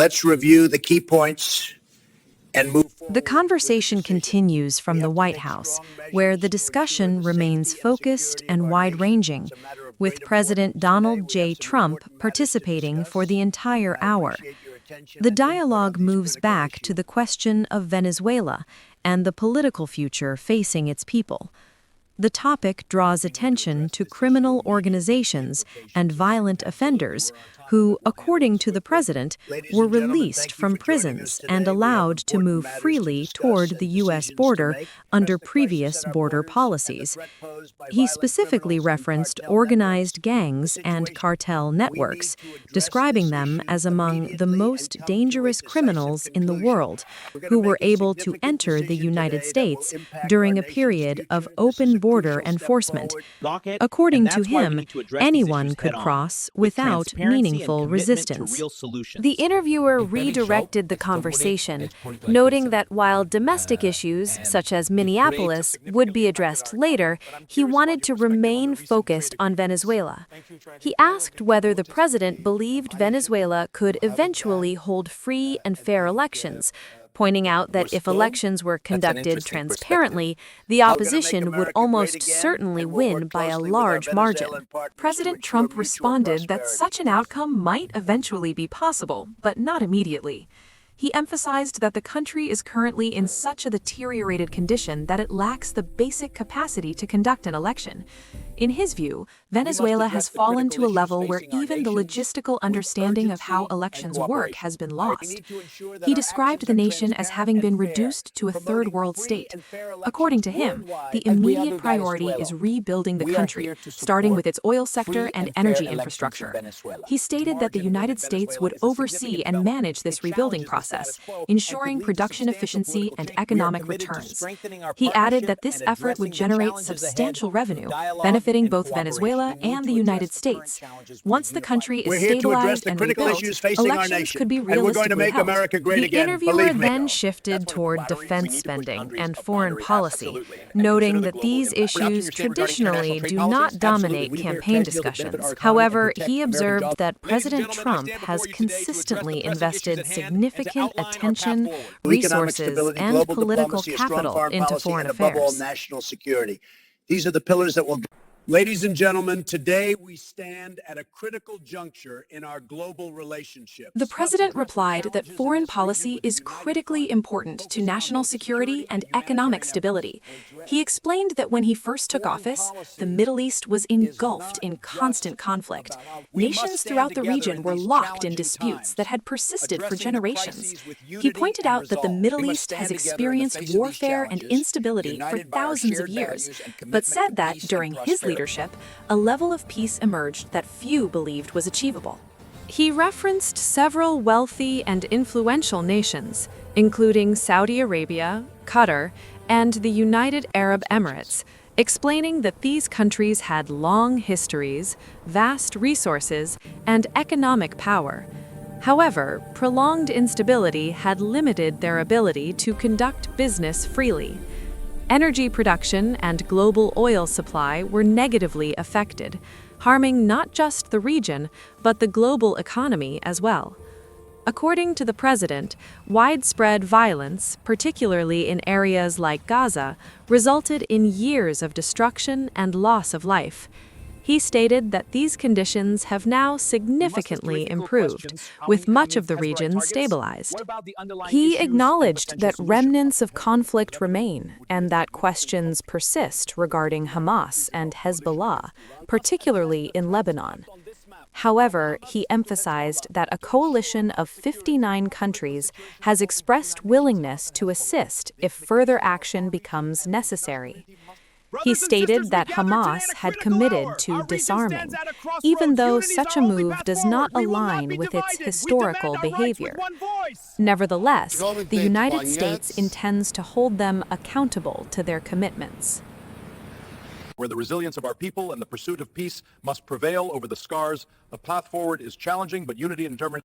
let's review the key points and move forward. The conversation continues from the White House, where the discussion remains focused and wide-ranging, with President Donald J. Trump participating for the entire hour. The dialogue moves back to the question of Venezuela and the political future facing its people. The topic draws attention to criminal organizations and violent offenders who, according to the president, were released from prisons and allowed to move freely toward the U.S. border under previous border policies. He specifically referenced organized gangs and cartel networks, describing them as among the most dangerous criminals in the world, who were able to enter the United States during a period of open border enforcement. According to him, anyone could cross without meaningful resistance. The interviewer redirected the conversation, noting that while domestic issues, such as Minneapolis, would be addressed later, he wanted to remain focused on Venezuela. He asked whether the president believed Venezuela could eventually hold free and fair elections, pointing out that if elections were conducted transparently, the opposition would almost certainly win by a large margin. President Trump responded that such an outcome might eventually be possible, but not immediately. He emphasized that the country is currently in such a deteriorated condition that it lacks the basic capacity to conduct an election. In his view, Venezuela has fallen to a level where even the logistical understanding of how elections work has been lost. He described the nation as having been reduced to a third world state. According to him, the immediate priority is rebuilding the country, starting with its oil sector and energy infrastructure. He stated that the United States would oversee and manage this rebuilding process, ensuring production efficiency and economic returns. He added that this effort would generate substantial revenue, benefiting both Venezuela and the United States. Once the country is stabilized and rebuilt, elections could be realistically held. The interviewer then shifted toward defense spending and foreign policy, noting that these issues traditionally do not dominate campaign discussions. However, he observed that President Trump has consistently invested significant attention, resources, and political capital into foreign affairs. These are the pillars that will... Ladies and gentlemen, today we stand at a critical juncture in our global relationship. The president replied that foreign policy is critically important to national security and economic stability. He explained that when he first took office, the Middle East was engulfed in constant conflict. Nations throughout the region were locked in disputes that had persisted for generations. He pointed out that the Middle East has experienced warfare and instability for thousands of years, but said that during his leadership, a level of peace emerged that few believed was achievable. He referenced several wealthy and influential nations, including Saudi Arabia, Qatar, and the United Arab Emirates, explaining that these countries had long histories, vast resources, and economic power. However, prolonged instability had limited their ability to conduct business freely. Energy production and global oil supply were negatively affected, harming not just the region, but the global economy as well. According to the president, widespread violence, particularly in areas like Gaza, resulted in years of destruction and loss of life. He stated that these conditions have now significantly improved, with much of the region stabilized. He acknowledged that remnants of conflict remain and that questions persist regarding Hamas and Hezbollah, particularly in Lebanon. However, he emphasized that a coalition of 59 countries has expressed willingness to assist if further action becomes necessary. He stated that Hamas had committed to disarming, even though such a move does not align with its historical behavior. Nevertheless, the United States intends to hold them accountable to their commitments. Where the resilience of our people and the pursuit of peace must prevail over the scars, the path forward is challenging, but unity and determination